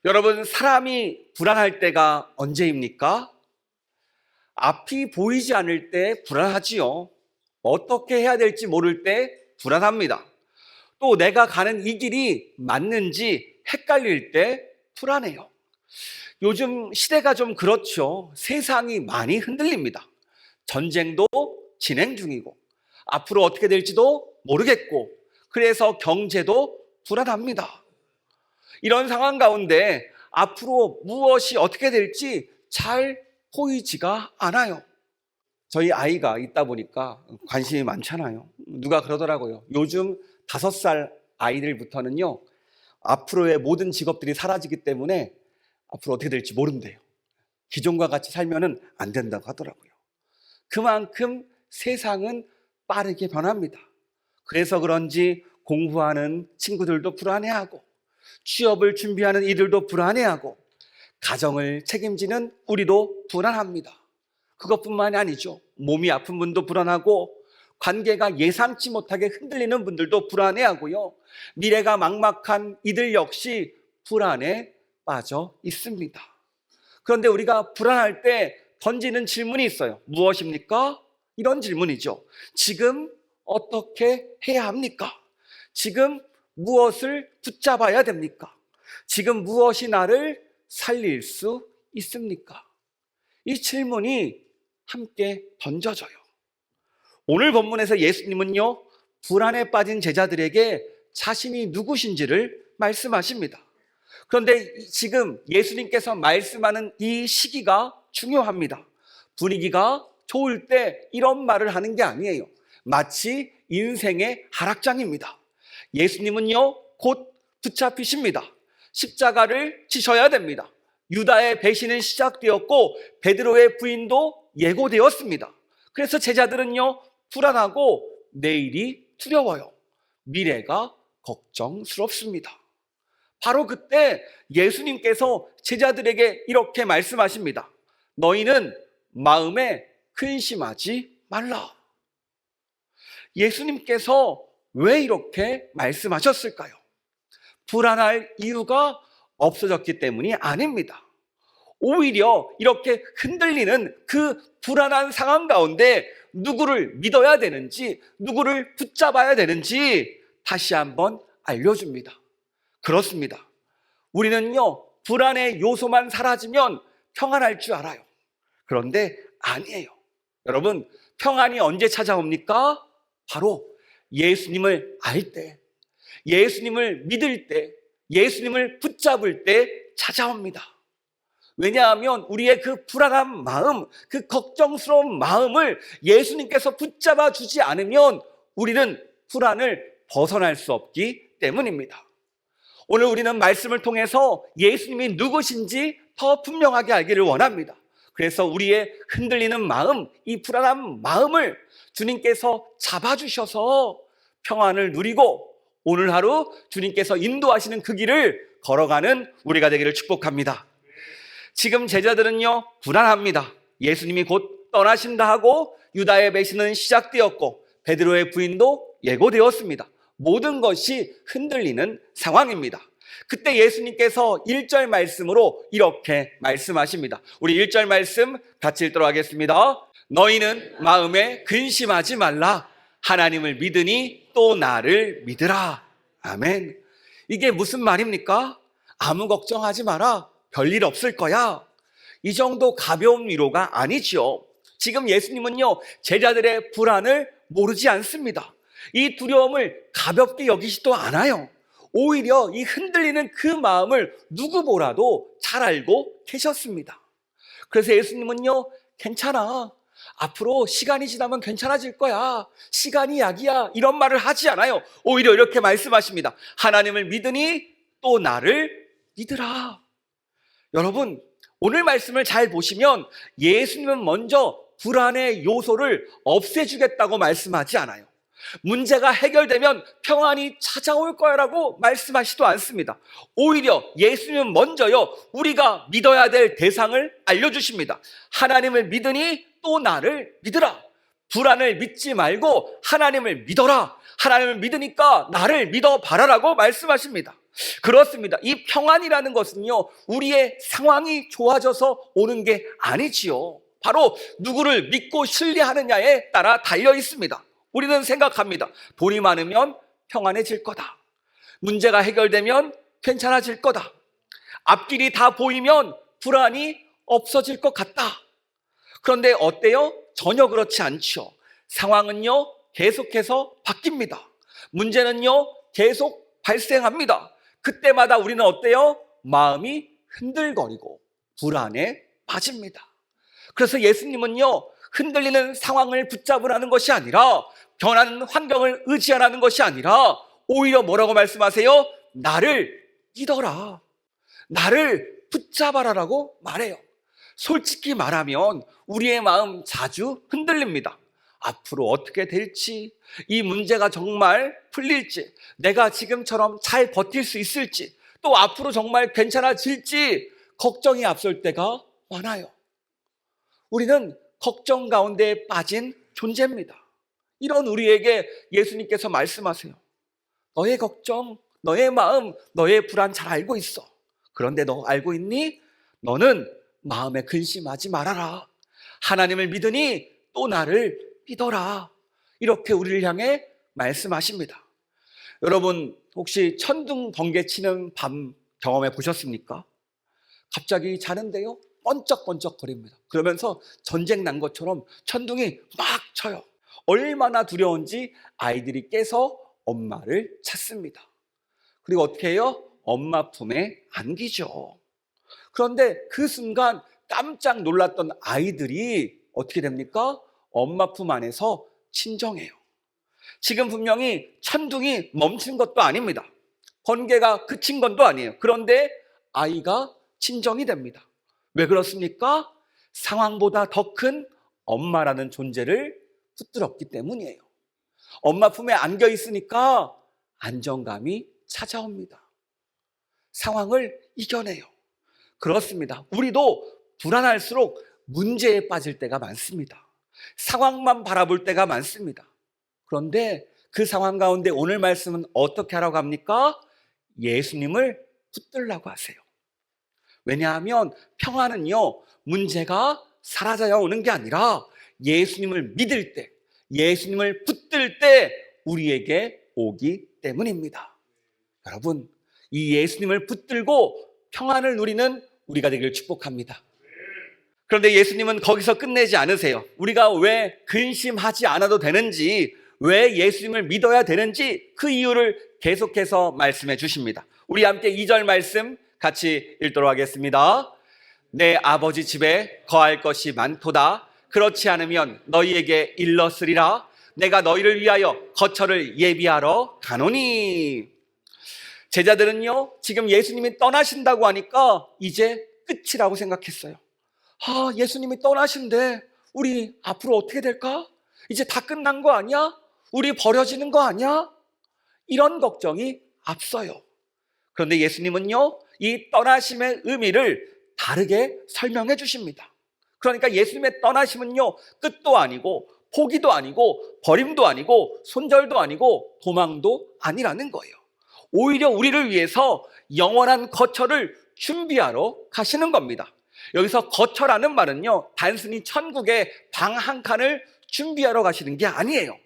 여러분, 사람이 불안할 때가 언제입니까? 앞이 보이지 않을 때 불안하지요. 어떻게 해야 될지 모를 때 불안합니다. 또 내가 가는 이 길이 맞는지 헷갈릴 때 불안해요. 요즘 시대가 좀 그렇죠. 세상이 많이 흔들립니다. 전쟁도 진행 중이고 앞으로 어떻게 될지도 모르겠고, 그래서 경제도 불안합니다. 이런 상황 가운데 앞으로 무엇이 어떻게 될지 잘 보이지가 않아요. 저희 아이가 있다 보니까 관심이 많잖아요. 누가 그러더라고요. 요즘 5살 아이들부터는요, 앞으로의 모든 직업들이 사라지기 때문에 앞으로 어떻게 될지 모른대요. 기존과 같이 살면은 안 된다고 하더라고요. 그만큼 세상은 빠르게 변합니다. 그래서 그런지 공부하는 친구들도 불안해하고, 취업을 준비하는 이들도 불안해하고, 가정을 책임지는 우리도 불안합니다. 그것뿐만이 아니죠. 몸이 아픈 분도 불안하고, 관계가 예상치 못하게 흔들리는 분들도 불안해하고요. 미래가 막막한 이들 역시 불안에 빠져 있습니다. 그런데 우리가 불안할 때 던지는 질문이 있어요. 무엇입니까? 이런 질문이죠. 지금 어떻게 해야 합니까? 지금 무엇을 붙잡아야 됩니까? 지금 무엇이 나를 살릴 수 있습니까? 이 질문이 함께 던져져요. 오늘 본문에서 예수님은요, 불안에 빠진 제자들에게 자신이 누구신지를 말씀하십니다. 그런데 지금 예수님께서 말씀하는 이 시기가 중요합니다. 분위기가 좋을 때 이런 말을 하는 게 아니에요. 마치 인생의 하락장입니다. 예수님은요, 곧 붙잡히십니다. 십자가를 지셔야 됩니다. 유다의 배신은 시작되었고 베드로의 부인도 예고되었습니다. 그래서 제자들은요, 불안하고 내일이 두려워요. 미래가 걱정스럽습니다. 바로 그때 예수님께서 제자들에게 이렇게 말씀하십니다. 너희는 마음에 근심하지 말라. 예수님께서 왜 이렇게 말씀하셨을까요? 불안할 이유가 없어졌기 때문이 아닙니다. 오히려 이렇게 흔들리는 그 불안한 상황 가운데 누구를 믿어야 되는지, 누구를 붙잡아야 되는지 다시 한번 알려줍니다. 그렇습니다. 우리는요, 불안의 요소만 사라지면 평안할 줄 알아요. 그런데 아니에요. 여러분, 평안이 언제 찾아옵니까? 바로 예수님을 알 때, 예수님을 믿을 때, 예수님을 붙잡을 때 찾아옵니다. 왜냐하면 우리의 그 불안한 마음, 그 걱정스러운 마음을 예수님께서 붙잡아 주지 않으면 우리는 불안을 벗어날 수 없기 때문입니다. 오늘 우리는 말씀을 통해서 예수님이 누구신지 더 분명하게 알기를 원합니다. 그래서 우리의 흔들리는 마음, 이 불안한 마음을 주님께서 잡아주셔서 평안을 누리고 오늘 하루 주님께서 인도하시는 그 길을 걸어가는 우리가 되기를 축복합니다. 지금 제자들은요, 불안합니다. 예수님이 곧 떠나신다 하고 유다의 배신은 시작되었고 베드로의 부인도 예고되었습니다. 모든 것이 흔들리는 상황입니다. 그때 예수님께서 1절 말씀으로 이렇게 말씀하십니다. 우리 1절 말씀 같이 읽도록 하겠습니다. 너희는 마음에 근심하지 말라. 하나님을 믿으니 또 나를 믿으라. 아멘. 이게 무슨 말입니까? 아무 걱정하지 마라. 별일 없을 거야. 이 정도 가벼운 위로가 아니죠. 지금 예수님은요, 제자들의 불안을 모르지 않습니다. 이 두려움을 가볍게 여기지도 않아요. 오히려 이 흔들리는 그 마음을 누구보다도 잘 알고 계셨습니다. 그래서 예수님은요, 괜찮아. 앞으로 시간이 지나면 괜찮아질 거야. 시간이 약이야. 이런 말을 하지 않아요. 오히려 이렇게 말씀하십니다. 하나님을 믿으니 또 나를 믿으라. 여러분, 오늘 말씀을 잘 보시면 예수님은 먼저 불안의 요소를 없애주겠다고 말씀하지 않아요. 문제가 해결되면 평안이 찾아올 거라고 말씀하시도 않습니다. 오히려 예수님은 먼저요, 우리가 믿어야 될 대상을 알려주십니다. 하나님을 믿으니 또 나를 믿으라. 불안을 믿지 말고 하나님을 믿어라. 하나님을 믿으니까 나를 믿어봐라라고 말씀하십니다. 그렇습니다. 이 평안이라는 것은요, 우리의 상황이 좋아져서 오는 게 아니지요. 바로 누구를 믿고 신뢰하느냐에 따라 달려 있습니다. 우리는 생각합니다. 돈이 많으면 평안해질 거다. 문제가 해결되면 괜찮아질 거다. 앞길이 다 보이면 불안이 없어질 것 같다. 그런데 어때요? 전혀 그렇지 않죠. 상황은요, 계속해서 바뀝니다. 문제는요, 계속 발생합니다. 그때마다 우리는 어때요? 마음이 흔들거리고 불안에 빠집니다. 그래서 예수님은요, 흔들리는 상황을 붙잡으라는 것이 아니라, 변하는 환경을 의지하라는 것이 아니라, 오히려 뭐라고 말씀하세요? 나를 믿어라. 나를 붙잡아라라고 말해요. 솔직히 말하면 우리의 마음 자주 흔들립니다. 앞으로 어떻게 될지, 이 문제가 정말 풀릴지, 내가 지금처럼 잘 버틸 수 있을지, 또 앞으로 정말 괜찮아질지 걱정이 앞설 때가 많아요. 우리는 걱정 가운데 빠진 존재입니다. 이런 우리에게 예수님께서 말씀하세요. 너의 걱정, 너의 마음, 너의 불안 잘 알고 있어. 그런데 너 알고 있니? 너는 마음에 근심하지 말아라. 하나님을 믿으니 또 나를 믿어라. 이렇게 우리를 향해 말씀하십니다. 여러분, 혹시 천둥 번개 치는 밤 경험해 보셨습니까? 갑자기 자는데요, 번쩍번쩍 거립니다. 그러면서 전쟁 난 것처럼 천둥이 막 쳐요. 얼마나 두려운지 아이들이 깨서 엄마를 찾습니다. 그리고 어떻게 해요? 엄마 품에 안기죠. 그런데 그 순간 깜짝 놀랐던 아이들이 어떻게 됩니까? 엄마 품 안에서 친정해요. 지금 분명히 천둥이 멈춘 것도 아닙니다. 번개가 그친 것도 아니에요. 그런데 아이가 친정이 됩니다. 왜 그렇습니까? 상황보다 더 큰 엄마라는 존재를 붙들었기 때문이에요. 엄마 품에 안겨 있으니까 안정감이 찾아옵니다. 상황을 이겨내요. 그렇습니다. 우리도 불안할수록 문제에 빠질 때가 많습니다. 상황만 바라볼 때가 많습니다. 그런데 그 상황 가운데 오늘 말씀은 어떻게 하라고 합니까? 예수님을 붙들라고 하세요. 왜냐하면 평안은요, 문제가 사라져야 오는 게 아니라 예수님을 믿을 때, 예수님을 붙들 때 우리에게 오기 때문입니다. 여러분, 이 예수님을 붙들고 평안을 누리는 우리가 되기를 축복합니다. 그런데 예수님은 거기서 끝내지 않으세요. 우리가 왜 근심하지 않아도 되는지, 왜 예수님을 믿어야 되는지 그 이유를 계속해서 말씀해 주십니다. 우리 함께 2절 말씀 같이 읽도록 하겠습니다. 내 아버지 집에 거할 것이 많도다. 그렇지 않으면 너희에게 일렀으리라. 내가 너희를 위하여 거처를 예비하러 가노니. 제자들은요, 지금 예수님이 떠나신다고 하니까 이제 끝이라고 생각했어요. 예수님이 떠나신데 우리 앞으로 어떻게 될까? 이제 다 끝난 거 아니야? 우리 버려지는 거 아니야? 이런 걱정이 앞서요. 그런데 예수님은요, 이 떠나심의 의미를 다르게 설명해 주십니다. 그러니까 예수님의 떠나심은요, 끝도 아니고 포기도 아니고 버림도 아니고 손절도 아니고 도망도 아니라는 거예요. 오히려 우리를 위해서 영원한 거처를 준비하러 가시는 겁니다. 여기서 거처라는 말은요, 단순히 천국에 방 한 칸을 준비하러 가시는 게 아니에요.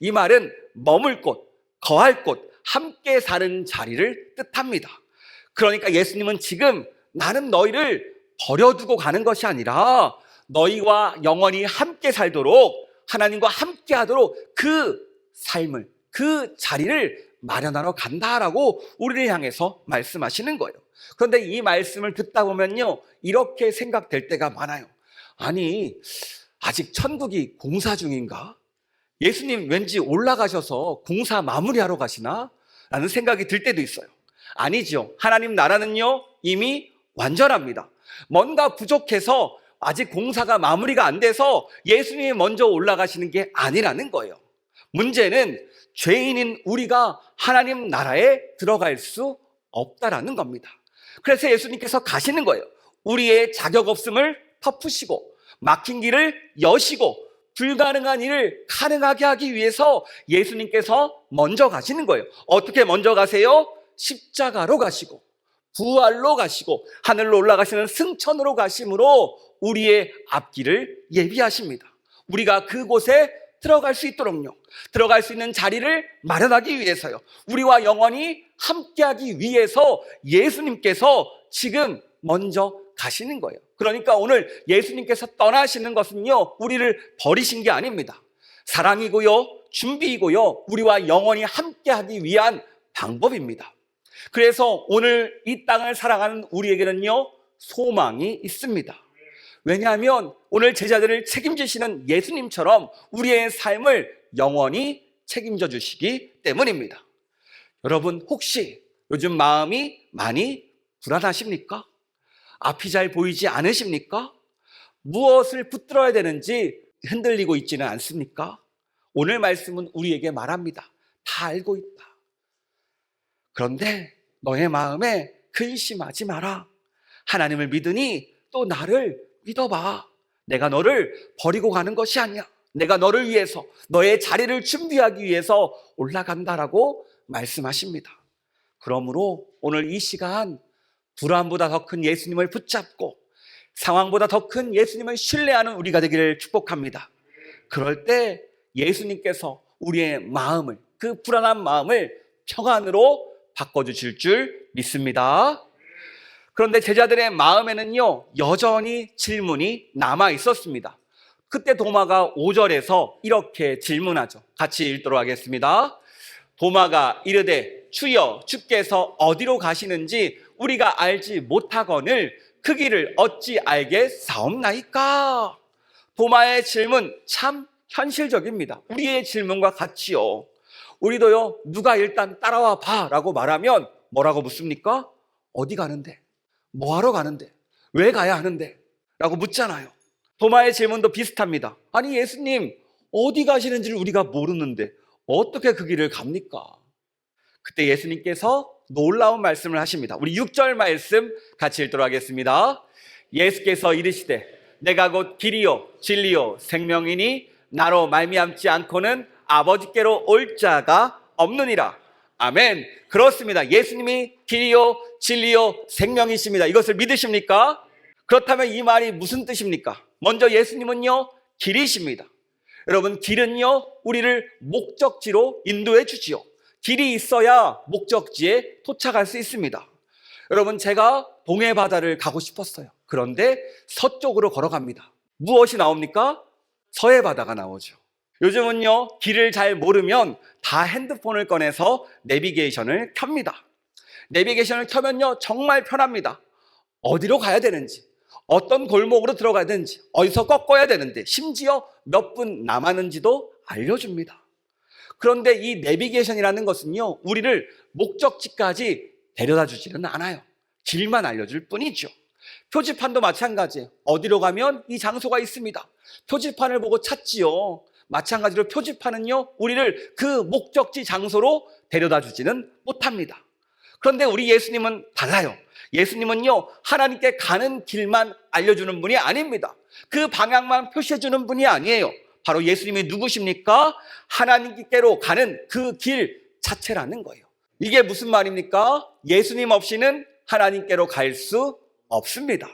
이 말은 머물 곳, 거할 곳, 함께 사는 자리를 뜻합니다. 그러니까 예수님은 지금 나는 너희를 버려두고 가는 것이 아니라 너희와 영원히 함께 살도록, 하나님과 함께 하도록 그 삶을, 그 자리를 마련하러 간다라고 우리를 향해서 말씀하시는 거예요. 그런데 이 말씀을 듣다 보면요, 이렇게 생각될 때가 많아요. 아니, 아직 천국이 공사 중인가? 예수님 왠지 올라가셔서 공사 마무리하러 가시나? 라는 생각이 들 때도 있어요. 아니죠. 하나님 나라는요, 이미 완전합니다. 뭔가 부족해서 아직 공사가 마무리가 안 돼서 예수님이 먼저 올라가시는 게 아니라는 거예요. 문제는 죄인인 우리가 하나님 나라에 들어갈 수 없다라는 겁니다. 그래서 예수님께서 가시는 거예요. 우리의 자격 없음을 덮으시고 막힌 길을 여시고 불가능한 일을 가능하게 하기 위해서 예수님께서 먼저 가시는 거예요. 어떻게 먼저 가세요? 십자가로 가시고 부활로 가시고 하늘로 올라가시는 승천으로 가심으로 우리의 앞길을 예비하십니다. 우리가 그곳에 들어갈 수 있도록요, 들어갈 수 있는 자리를 마련하기 위해서요, 우리와 영원히 함께하기 위해서 예수님께서 지금 먼저 가시는 거예요. 그러니까 오늘 예수님께서 떠나시는 것은요, 우리를 버리신 게 아닙니다. 사랑이고요, 준비이고요, 우리와 영원히 함께하기 위한 방법입니다. 그래서 오늘 이 땅을 살아가는 우리에게는요, 소망이 있습니다. 왜냐하면 오늘 제자들을 책임지시는 예수님처럼 우리의 삶을 영원히 책임져 주시기 때문입니다. 여러분, 혹시 요즘 마음이 많이 불안하십니까? 앞이 잘 보이지 않으십니까? 무엇을 붙들어야 되는지 흔들리고 있지는 않습니까? 오늘 말씀은 우리에게 말합니다. 다 알고 있다. 그런데 너의 마음에 근심하지 마라. 하나님을 믿으니 또 나를 믿어봐. 내가 너를 버리고 가는 것이 아니야. 내가 너를 위해서, 너의 자리를 준비하기 위해서 올라간다라고 말씀하십니다. 그러므로 오늘 이 시간 불안보다 더 큰 예수님을 붙잡고 상황보다 더 큰 예수님을 신뢰하는 우리가 되기를 축복합니다. 그럴 때 예수님께서 우리의 마음을, 그 불안한 마음을 평안으로 바꿔주실 줄 믿습니다. 그런데 제자들의 마음에는요, 여전히 질문이 남아 있었습니다. 그때 도마가 5절에서 이렇게 질문하죠. 같이 읽도록 하겠습니다. 도마가 이르되 주여, 주께서 어디로 가시는지 우리가 알지 못하거늘 그 길을 어찌 알겠사옵나이까? 도마의 질문 참 현실적입니다. 우리의 질문과 같지요. 우리도요, 누가 일단 따라와 봐 라고 말하면 뭐라고 묻습니까? 어디 가는데? 뭐하러 가는데? 왜 가야 하는데? 라고 묻잖아요. 도마의 질문도 비슷합니다. 아니, 예수님, 어디 가시는지를 우리가 모르는데 어떻게 그 길을 갑니까? 그때 예수님께서 놀라운 말씀을 하십니다. 우리 6절 말씀 같이 읽도록 하겠습니다. 예수께서 이르시되 내가 곧 길이요 진리요 생명이니 나로 말미암지 않고는 아버지께로 올 자가 없느니라. 아멘. 그렇습니다. 예수님이 길이요 진리요 생명이십니다. 이것을 믿으십니까? 그렇다면 이 말이 무슨 뜻입니까? 먼저 예수님은요, 길이십니다. 여러분, 길은요, 우리를 목적지로 인도해 주지요. 길이 있어야 목적지에 도착할 수 있습니다. 여러분, 제가 동해 바다를 가고 싶었어요. 그런데 서쪽으로 걸어갑니다. 무엇이 나옵니까? 서해 바다가 나오죠. 요즘은요, 길을 잘 모르면 다 핸드폰을 꺼내서 내비게이션을 켭니다. 내비게이션을 켜면요, 정말 편합니다. 어디로 가야 되는지, 어떤 골목으로 들어가야 되는지, 어디서 꺾어야 되는데, 심지어 몇 분 남았는지도 알려줍니다. 그런데 이 내비게이션이라는 것은요, 우리를 목적지까지 데려다 주지는 않아요. 길만 알려줄 뿐이죠. 표지판도 마찬가지예요. 어디로 가면 이 장소가 있습니다. 표지판을 보고 찾지요. 마찬가지로 표지판은요, 우리를 그 목적지 장소로 데려다 주지는 못합니다. 그런데 우리 예수님은 달라요. 예수님은요, 하나님께 가는 길만 알려주는 분이 아닙니다. 그 방향만 표시해주는 분이 아니에요. 바로 예수님이 누구십니까? 하나님께로 가는 그 길 자체라는 거예요. 이게 무슨 말입니까? 예수님 없이는 하나님께로 갈 수 없습니다.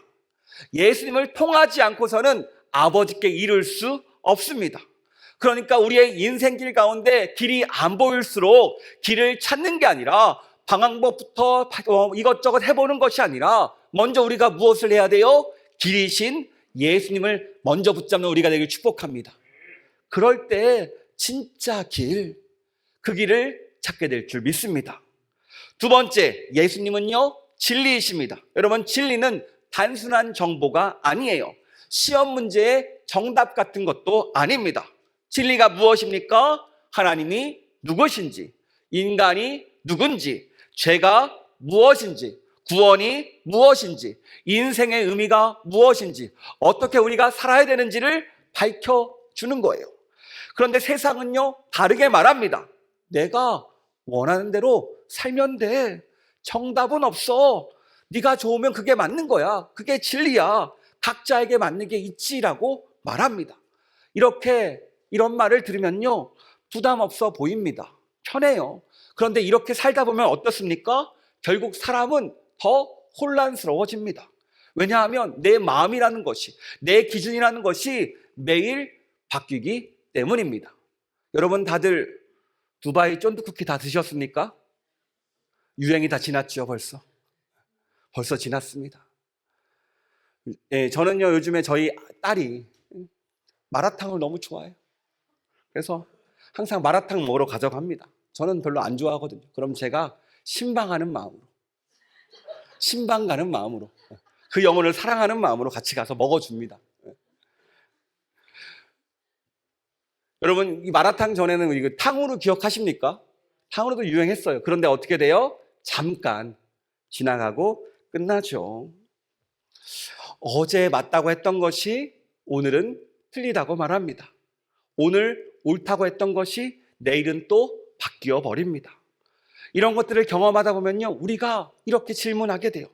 예수님을 통하지 않고서는 아버지께 이룰 수 없습니다. 그러니까 우리의 인생길 가운데 길이 안 보일수록 길을 찾는 게 아니라 방향법부터 이것저것 해보는 것이 아니라 먼저 우리가 무엇을 해야 돼요? 길이신 예수님을 먼저 붙잡는 우리가 되길 축복합니다. 그럴 때 진짜 길, 그 길을 찾게 될 줄 믿습니다. 두 번째, 예수님은요, 진리이십니다. 여러분, 진리는 단순한 정보가 아니에요. 시험 문제의 정답 같은 것도 아닙니다. 진리가 무엇입니까? 하나님이 누구신지, 인간이 누군지, 죄가 무엇인지, 구원이 무엇인지, 인생의 의미가 무엇인지, 어떻게 우리가 살아야 되는지를 밝혀주는 거예요. 그런데 세상은요, 다르게 말합니다. 내가 원하는 대로 살면 돼. 정답은 없어. 네가 좋으면 그게 맞는 거야. 그게 진리야. 각자에게 맞는 게 있지라고 말합니다. 이런 말을 들으면요, 부담 없어 보입니다. 편해요. 그런데 이렇게 살다 보면 어떻습니까? 결국 사람은 더 혼란스러워집니다. 왜냐하면 내 마음이라는 것이, 내 기준이라는 것이 매일 바뀌기 때문입니다. 여러분 다들 두바이 쫀득쿠키 다 드셨습니까? 유행이 다 지났죠, 벌써. 벌써 지났습니다. 저는요, 요즘에 저희 딸이 마라탕을 너무 좋아해요. 그래서 항상 마라탕 먹으러 가져갑니다. 저는 별로 안 좋아하거든요. 그럼 제가 신방하는 마음으로, 신방 가는 마음으로, 그 영혼을 사랑하는 마음으로 같이 가서 먹어줍니다. 여러분, 이 마라탕 전에는 이거 탕후루 기억하십니까? 탕후루도 유행했어요. 그런데 어떻게 돼요? 잠깐 지나가고 끝나죠. 어제 맞다고 했던 것이 오늘은 틀리다고 말합니다. 오늘 옳다고 했던 것이 내일은 또 바뀌어 버립니다. 이런 것들을 경험하다 보면요, 우리가 이렇게 질문하게 돼요.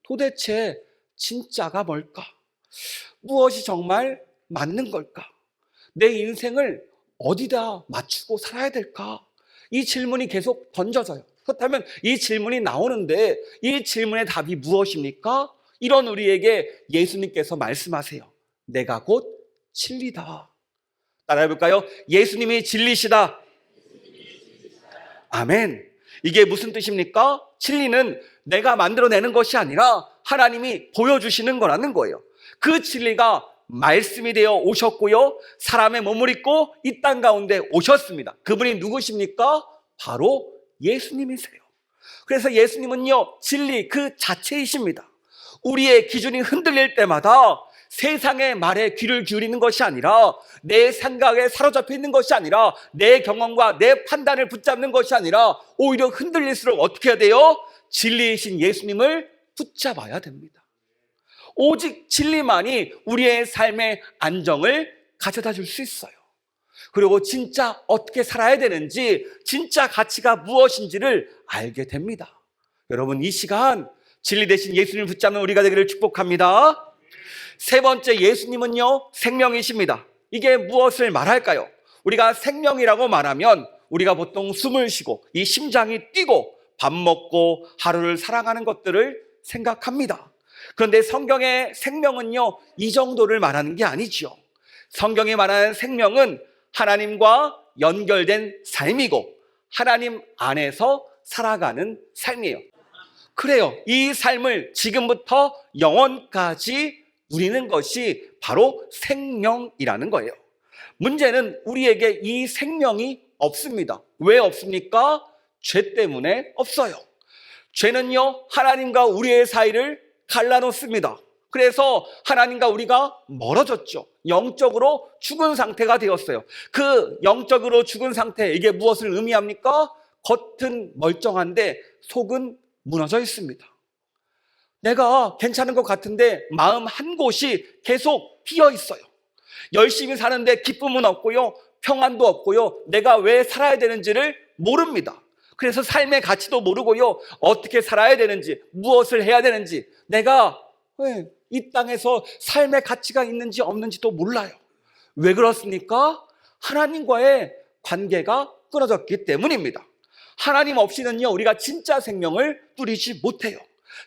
도대체 진짜가 뭘까? 무엇이 정말 맞는 걸까? 내 인생을 어디다 맞추고 살아야 될까? 이 질문이 계속 던져져요. 그렇다면 이 질문이 나오는데 이 질문의 답이 무엇입니까? 이런 우리에게 예수님께서 말씀하세요. 내가 곧 진리다. 따라해볼까요? 예수님이 진리시다. 아멘. 이게 무슨 뜻입니까? 진리는 내가 만들어내는 것이 아니라 하나님이 보여주시는 거라는 거예요. 그 진리가 말씀이 되어 오셨고요, 사람의 몸을 입고 이 땅 가운데 오셨습니다. 그분이 누구십니까? 바로 예수님이세요. 그래서 예수님은요, 진리 그 자체이십니다. 우리의 기준이 흔들릴 때마다 세상의 말에 귀를 기울이는 것이 아니라, 내 생각에 사로잡혀 있는 것이 아니라, 내 경험과 내 판단을 붙잡는 것이 아니라 오히려 흔들릴수록 어떻게 해야 돼요? 진리이신 예수님을 붙잡아야 됩니다. 오직 진리만이 우리의 삶의 안정을 가져다 줄 수 있어요. 그리고 진짜 어떻게 살아야 되는지, 진짜 가치가 무엇인지를 알게 됩니다. 여러분, 이 시간 진리 대신 예수님을 붙잡는 우리가 되기를 축복합니다. 세 번째, 예수님은요, 생명이십니다. 이게 무엇을 말할까요? 우리가 생명이라고 말하면 우리가 보통 숨을 쉬고 이 심장이 뛰고 밥 먹고 하루를 살아가는 것들을 생각합니다. 그런데 성경의 생명은요, 이 정도를 말하는 게 아니죠. 성경이 말하는 생명은 하나님과 연결된 삶이고 하나님 안에서 살아가는 삶이에요. 그래요. 이 삶을 지금부터 영원까지 누리는 것이 바로 생명이라는 거예요. 문제는 우리에게 이 생명이 없습니다. 왜 없습니까? 죄 때문에 없어요. 죄는요, 하나님과 우리의 사이를 갈라놓습니다. 그래서 하나님과 우리가 멀어졌죠. 영적으로 죽은 상태가 되었어요. 그 영적으로 죽은 상태, 이게 무엇을 의미합니까? 겉은 멀쩡한데 속은 무너져 있습니다. 내가 괜찮은 것 같은데 마음 한 곳이 계속 비어 있어요. 열심히 사는데 기쁨은 없고요, 평안도 없고요, 내가 왜 살아야 되는지를 모릅니다. 그래서 삶의 가치도 모르고요, 어떻게 살아야 되는지, 무엇을 해야 되는지, 내가 왜 이 땅에서 삶의 가치가 있는지 없는지도 몰라요. 왜 그렇습니까? 하나님과의 관계가 끊어졌기 때문입니다. 하나님 없이는요, 우리가 진짜 생명을 누리지 못해요.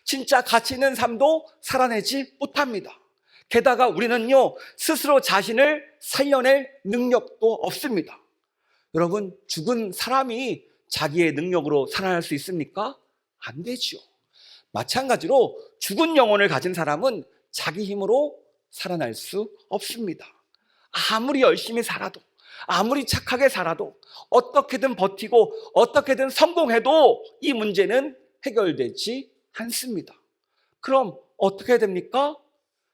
진짜 가치 있는 삶도 살아내지 못합니다. 게다가 우리는요, 스스로 자신을 살려낼 능력도 없습니다. 여러분, 죽은 사람이 자기의 능력으로 살아날 수 있습니까? 안 되죠. 마찬가지로 죽은 영혼을 가진 사람은 자기 힘으로 살아날 수 없습니다. 아무리 열심히 살아도, 아무리 착하게 살아도, 어떻게든 버티고 어떻게든 성공해도 이 문제는 해결되지 않습니다. 그럼 어떻게 됩니까?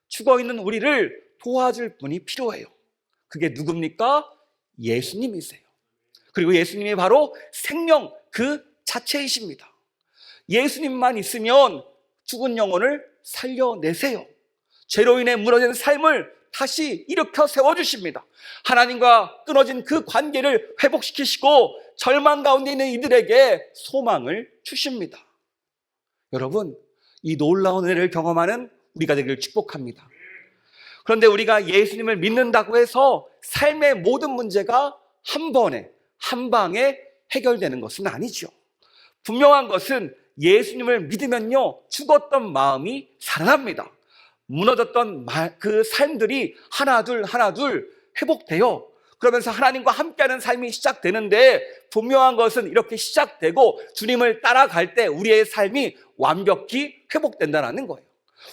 죽어있는 우리를 도와줄 분이 필요해요. 그게 누굽니까? 예수님이세요. 그리고 예수님이 바로 생명 그 자체이십니다. 예수님만 있으면 죽은 영혼을 살려내세요. 죄로 인해 무너진 삶을 다시 일으켜 세워주십니다. 하나님과 끊어진 그 관계를 회복시키시고 절망 가운데 있는 이들에게 소망을 주십니다. 여러분, 이 놀라운 은혜를 경험하는 우리가 되기를 축복합니다. 그런데 우리가 예수님을 믿는다고 해서 삶의 모든 문제가 한 번에, 한 방에 해결되는 것은 아니죠. 분명한 것은 예수님을 믿으면요, 죽었던 마음이 살아납니다. 무너졌던 그 삶들이 하나둘 회복돼요. 그러면서 하나님과 함께하는 삶이 시작되는데, 분명한 것은 이렇게 시작되고 주님을 따라갈 때 우리의 삶이 완벽히 회복된다는 거예요.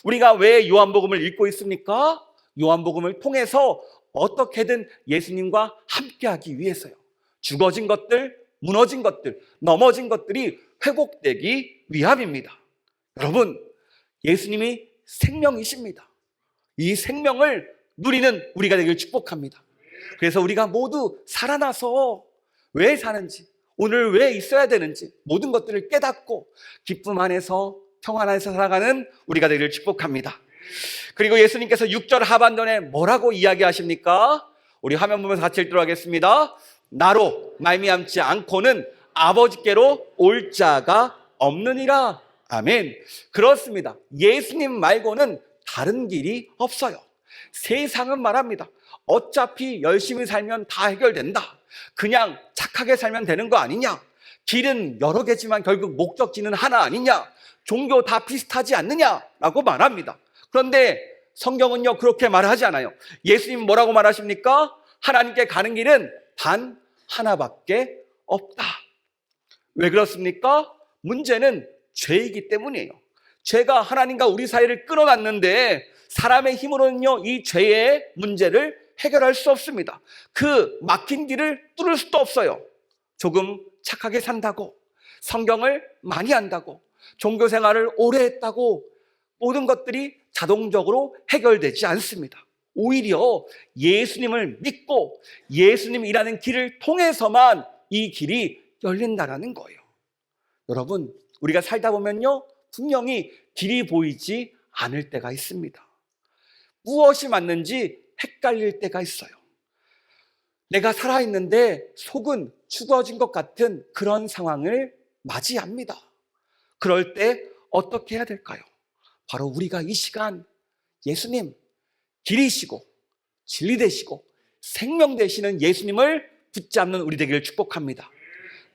우리가 왜 요한복음을 읽고 있습니까? 요한복음을 통해서 어떻게든 예수님과 함께하기 위해서요. 죽어진 것들, 무너진 것들, 넘어진 것들이 회복되기 위함입니다. 여러분, 예수님이 생명이십니다. 이 생명을 누리는 우리가 되길 축복합니다. 그래서 우리가 모두 살아나서 왜 사는지, 오늘 왜 있어야 되는지 모든 것들을 깨닫고 기쁨 안에서, 평안 안에서 살아가는 우리가 되기를 축복합니다. 그리고 예수님께서 6절 하반전에 뭐라고 이야기하십니까? 우리 화면 보면서 같이 읽도록 하겠습니다. 나로 말미암지 않고는 아버지께로 올 자가 없느니라. 아멘. 그렇습니다. 예수님 말고는 다른 길이 없어요. 세상은 말합니다. 어차피 열심히 살면 다 해결된다. 그냥 착하게 살면 되는 거 아니냐? 길은 여러 개지만 결국 목적지는 하나 아니냐? 종교 다 비슷하지 않느냐라고 말합니다. 그런데 성경은요, 그렇게 말하지 않아요. 예수님 뭐라고 말하십니까? 하나님께 가는 길은 단 하나밖에 없다. 왜 그렇습니까? 문제는 죄이기 때문이에요. 죄가 하나님과 우리 사이를 끊어놨는데 사람의 힘으로는요, 이 죄의 문제를 해결할 수 없습니다. 그 막힌 길을 뚫을 수도 없어요. 조금 착하게 산다고, 성경을 많이 한다고, 종교 생활을 오래 했다고 모든 것들이 자동적으로 해결되지 않습니다. 오히려 예수님을 믿고 예수님이라는 길을 통해서만 이 길이 열린다는 거예요. 여러분, 우리가 살다 보면요, 분명히 길이 보이지 않을 때가 있습니다. 무엇이 맞는지 헷갈릴 때가 있어요. 내가 살아있는데 속은 죽어진 것 같은 그런 상황을 맞이합니다. 그럴 때 어떻게 해야 될까요? 바로 우리가 이 시간 예수님, 길이시고 진리 되시고 생명 되시는 예수님을 붙잡는 우리 되기를 축복합니다.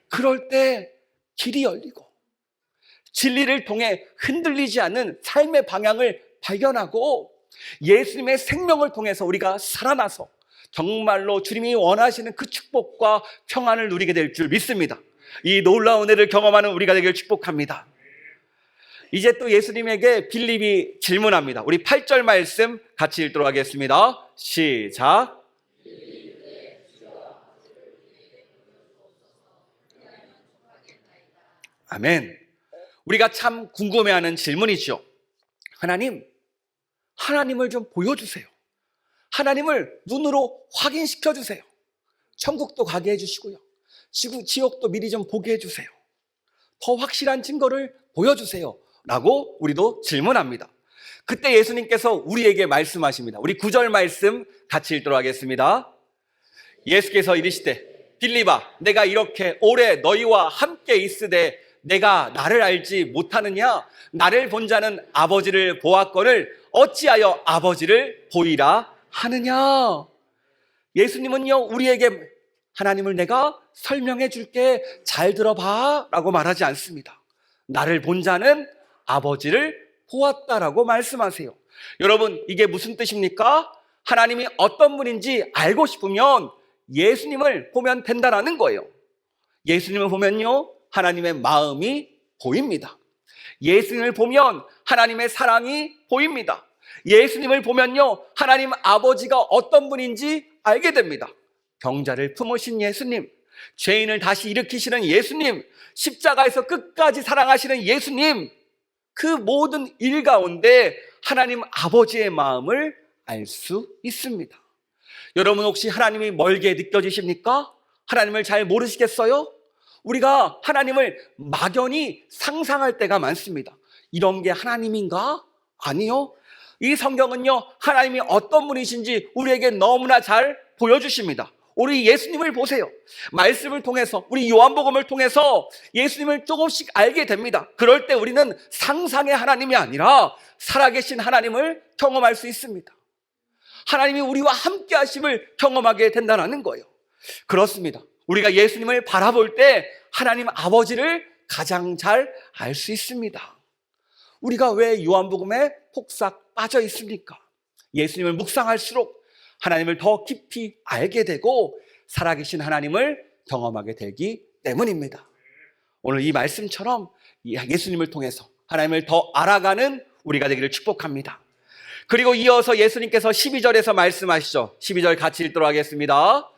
그럴 때 길이 열리고 진리를 통해 흔들리지 않는 삶의 방향을 발견하고 예수님의 생명을 통해서 우리가 살아나서 정말로 주님이 원하시는 그 축복과 평안을 누리게 될 줄 믿습니다. 이 놀라운 은혜를 경험하는 우리가 되기를 축복합니다. 이제 또 예수님에게 빌립이 질문합니다. 우리 8절 말씀 같이 읽도록 하겠습니다. 시작. 아멘. 우리가 참 궁금해하는 질문이죠. 하나님을 좀 보여주세요. 하나님을 눈으로 확인시켜 주세요. 천국도 가게 해주시고요, 지옥도 미리 좀 보게 해주세요. 더 확실한 증거를 보여주세요 라고 우리도 질문합니다. 그때 예수님께서 우리에게 말씀하십니다. 우리 9절 말씀 같이 읽도록 하겠습니다. 예수께서 이르시되 빌립아, 내가 이렇게 오래 너희와 함께 있으되 내가 나를 알지 못하느냐? 나를 본 자는 아버지를 보았거늘 어찌하여 아버지를 보이라 하느냐? 예수님은요, 우리에게 하나님을 내가 설명해 줄게, 잘 들어봐 라고 말하지 않습니다. 나를 본 자는 아버지를 보았다라고 말씀하세요. 여러분, 이게 무슨 뜻입니까? 하나님이 어떤 분인지 알고 싶으면 예수님을 보면 된다라는 거예요. 예수님을 보면요, 하나님의 마음이 보입니다. 예수님을 보면 하나님의 사랑이 보입니다. 예수님을 보면요, 하나님 아버지가 어떤 분인지 알게 됩니다. 병자를 품으신 예수님, 죄인을 다시 일으키시는 예수님, 십자가에서 끝까지 사랑하시는 예수님, 그 모든 일 가운데 하나님 아버지의 마음을 알 수 있습니다. 여러분, 혹시 하나님이 멀게 느껴지십니까? 하나님을 잘 모르시겠어요? 우리가 하나님을 막연히 상상할 때가 많습니다. 이런 게 하나님인가? 아니요. 이 성경은요, 하나님이 어떤 분이신지 우리에게 너무나 잘 보여주십니다. 우리 예수님을 보세요. 말씀을 통해서, 우리 요한복음을 통해서 예수님을 조금씩 알게 됩니다. 그럴 때 우리는 상상의 하나님이 아니라 살아계신 하나님을 경험할 수 있습니다. 하나님이 우리와 함께 하심을 경험하게 된다는 거예요. 그렇습니다. 우리가 예수님을 바라볼 때 하나님 아버지를 가장 잘 알 수 있습니다. 우리가 왜 요한복음에 폭삭 빠져 있습니까? 예수님을 묵상할수록 하나님을 더 깊이 알게 되고 살아계신 하나님을 경험하게 되기 때문입니다. 오늘 이 말씀처럼 예수님을 통해서 하나님을 더 알아가는 우리가 되기를 축복합니다. 그리고 이어서 예수님께서 12절에서 말씀하시죠. 12절 같이 읽도록 하겠습니다.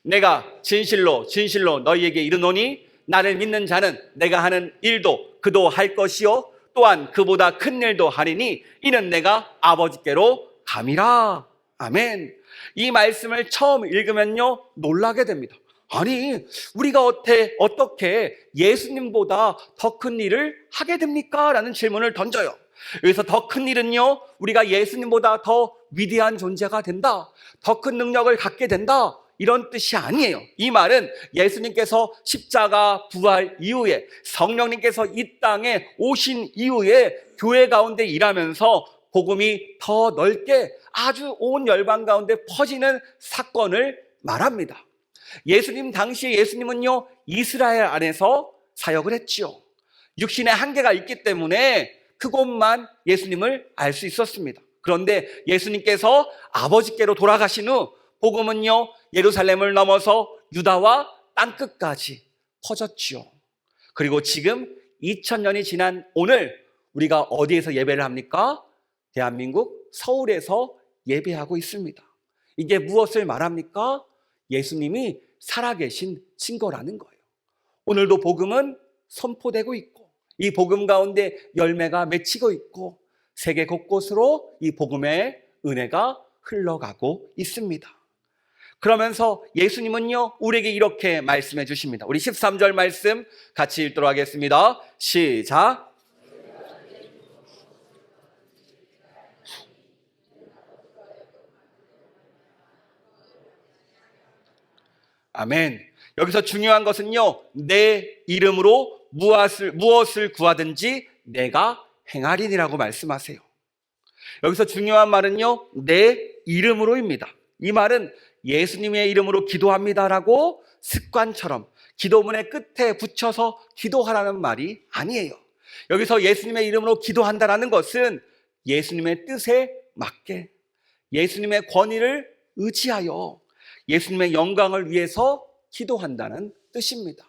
내가 진실로 진실로 너희에게 이르노니 나를 믿는 자는 내가 하는 일도 그도 할 것이요 또한 그보다 큰 일도 하리니 이는 내가 아버지께로 감이라. 아멘. 이 말씀을 처음 읽으면요 놀라게 됩니다. 아니, 우리가 어떻게 예수님보다 더 큰 일을 하게 됩니까? 라는 질문을 던져요. 여기서 더 큰 일은요, 우리가 예수님보다 더 위대한 존재가 된다, 더 큰 능력을 갖게 된다, 이런 뜻이 아니에요. 이 말은 예수님께서 십자가 부활 이후에 성령님께서 이 땅에 오신 이후에 교회 가운데 일하면서 복음이 더 넓게 아주 온 열방 가운데 퍼지는 사건을 말합니다. 예수님 당시에 예수님은요 이스라엘 안에서 사역을 했지요. 육신의 한계가 있기 때문에 그곳만 예수님을 알 수 있었습니다. 그런데 예수님께서 아버지께로 돌아가신 후 복음은요 예루살렘을 넘어서 유다와 땅끝까지 퍼졌지요. 그리고 지금 2000년이 지난 오늘 우리가 어디에서 예배를 합니까? 대한민국 서울에서 예배하고 있습니다. 이게 무엇을 말합니까? 예수님이 살아계신 증거라는 거예요. 오늘도 복음은 선포되고 있고 이 복음 가운데 열매가 맺히고 있고 세계 곳곳으로 이 복음의 은혜가 흘러가고 있습니다. 그러면서 예수님은요 우리에게 이렇게 말씀해 주십니다. 우리 13절 말씀 같이 읽도록 하겠습니다. 시작. 아멘. 여기서 중요한 것은요 내 이름으로 무엇을 구하든지 내가 행하리니라고 말씀하세요. 여기서 중요한 말은요 내 이름으로입니다. 이 말은 예수님의 이름으로 기도합니다라고 습관처럼 기도문의 끝에 붙여서 기도하라는 말이 아니에요. 여기서 예수님의 이름으로 기도한다라는 것은 예수님의 뜻에 맞게 예수님의 권위를 의지하여 예수님의 영광을 위해서 기도한다는 뜻입니다.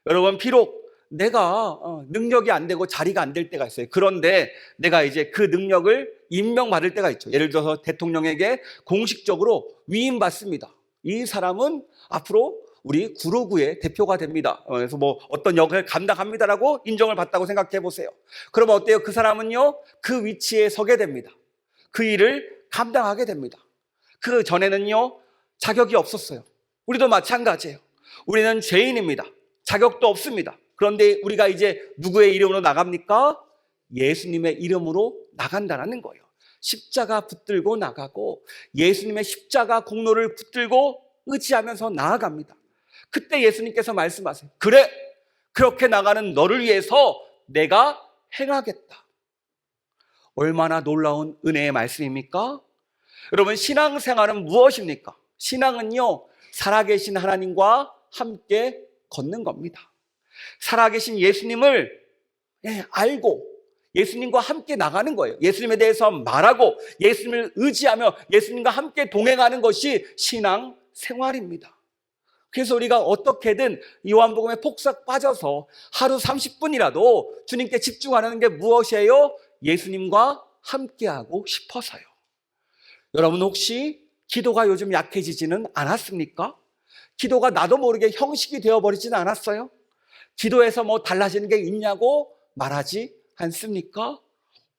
여러분, 비록 내가 능력이 안 되고 자리가 안 될 때가 있어요. 그런데 내가 이제 그 능력을 임명받을 때가 있죠. 예를 들어서 대통령에게 공식적으로 위임받습니다. 이 사람은 앞으로 우리 구로구의 대표가 됩니다. 그래서 뭐 어떤 역할을 감당합니다라고 인정을 받다고 생각해 보세요. 그러면 어때요? 그 사람은요 그 위치에 서게 됩니다. 그 일을 감당하게 됩니다. 그 전에는요 자격이 없었어요. 우리도 마찬가지예요. 우리는 죄인입니다. 자격도 없습니다. 그런데 우리가 이제 누구의 이름으로 나갑니까? 예수님의 이름으로 나간다는 거예요. 십자가 붙들고 나가고 예수님의 십자가 공로를 붙들고 의지하면서 나아갑니다. 그때 예수님께서 말씀하세요. 그래, 그렇게 나가는 너를 위해서 내가 행하겠다. 얼마나 놀라운 은혜의 말씀입니까? 여러분, 신앙생활은 무엇입니까? 신앙은요 살아계신 하나님과 함께 걷는 겁니다. 살아계신 예수님을 알고 예수님과 함께 나가는 거예요. 예수님에 대해서 말하고 예수님을 의지하며 예수님과 함께 동행하는 것이 신앙생활입니다. 그래서 우리가 어떻게든 요한복음에 폭삭 빠져서 하루 30분이라도 주님께 집중하는 게 무엇이에요? 예수님과 함께하고 싶어서요. 여러분, 혹시 기도가 요즘 약해지지는 않았습니까? 기도가 나도 모르게 형식이 되어버리지는 않았어요? 기도에서 뭐 달라지는 게 있냐고 말하지 않습니까?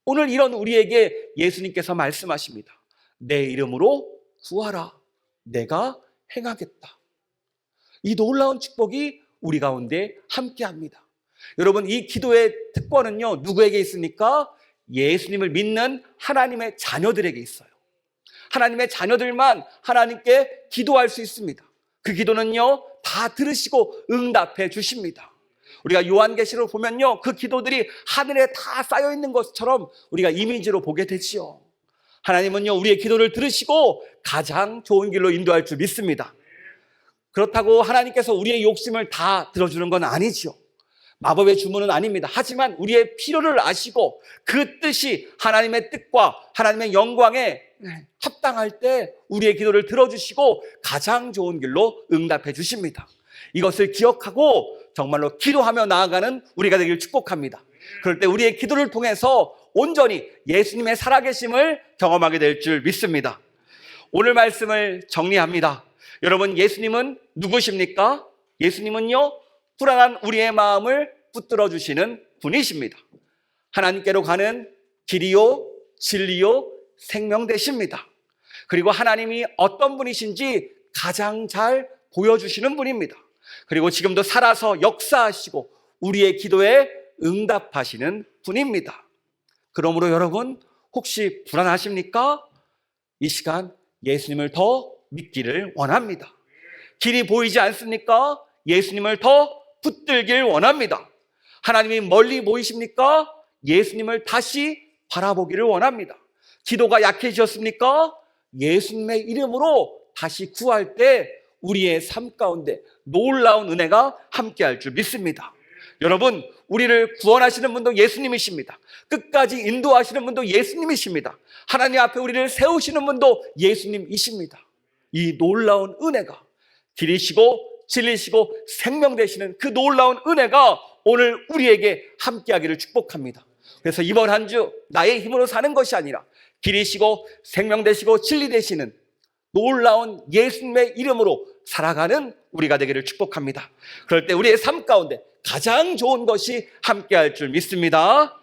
오늘 이런 우리에게 예수님께서 말씀하십니다. 내 이름으로 구하라. 내가 행하겠다. 이 놀라운 축복이 우리 가운데 함께합니다. 여러분, 이 기도의 특권은요 누구에게 있습니까? 예수님을 믿는 하나님의 자녀들에게 있어요. 하나님의 자녀들만 하나님께 기도할 수 있습니다. 그 기도는요 다 들으시고 응답해 주십니다. 우리가 요한계시록 보면요 그 기도들이 하늘에 다 쌓여 있는 것처럼 우리가 이미지로 보게 되지요. 하나님은요 우리의 기도를 들으시고 가장 좋은 길로 인도할 줄 믿습니다. 그렇다고 하나님께서 우리의 욕심을 다 들어주는 건 아니죠. 마법의 주문은 아닙니다. 하지만 우리의 필요를 아시고 그 뜻이 하나님의 뜻과 하나님의 영광에 합당할 때 우리의 기도를 들어주시고 가장 좋은 길로 응답해 주십니다. 이것을 기억하고 정말로 기도하며 나아가는 우리가 되기를 축복합니다. 그럴 때 우리의 기도를 통해서 온전히 예수님의 살아계심을 경험하게 될 줄 믿습니다. 오늘 말씀을 정리합니다. 여러분, 예수님은 누구십니까? 예수님은요, 불안한 우리의 마음을 붙들어 주시는 분이십니다. 하나님께로 가는 길이요, 진리요, 생명 되십니다. 그리고 하나님이 어떤 분이신지 가장 잘 보여주시는 분입니다. 그리고 지금도 살아서 역사하시고 우리의 기도에 응답하시는 분입니다. 그러므로 여러분, 혹시 불안하십니까? 이 시간 예수님을 더 믿기를 원합니다. 길이 보이지 않습니까? 예수님을 더 붙들길 원합니다. 하나님이 멀리 보이십니까? 예수님을 다시 바라보기를 원합니다. 기도가 약해지셨습니까? 예수님의 이름으로 다시 구할 때 우리의 삶 가운데 놀라운 은혜가 함께할 줄 믿습니다. 여러분, 우리를 구원하시는 분도 예수님이십니다. 끝까지 인도하시는 분도 예수님이십니다. 하나님 앞에 우리를 세우시는 분도 예수님이십니다. 이 놀라운 은혜가 길이시고 진리시고 생명 되시는 그 놀라운 은혜가 오늘 우리에게 함께하기를 축복합니다. 그래서 이번 한 주 나의 힘으로 사는 것이 아니라 길이시고 생명 되시고 진리 되시는 놀라운 예수님의 이름으로 살아가는 우리가 되기를 축복합니다. 그럴 때 우리의 삶 가운데 가장 좋은 것이 함께할 줄 믿습니다.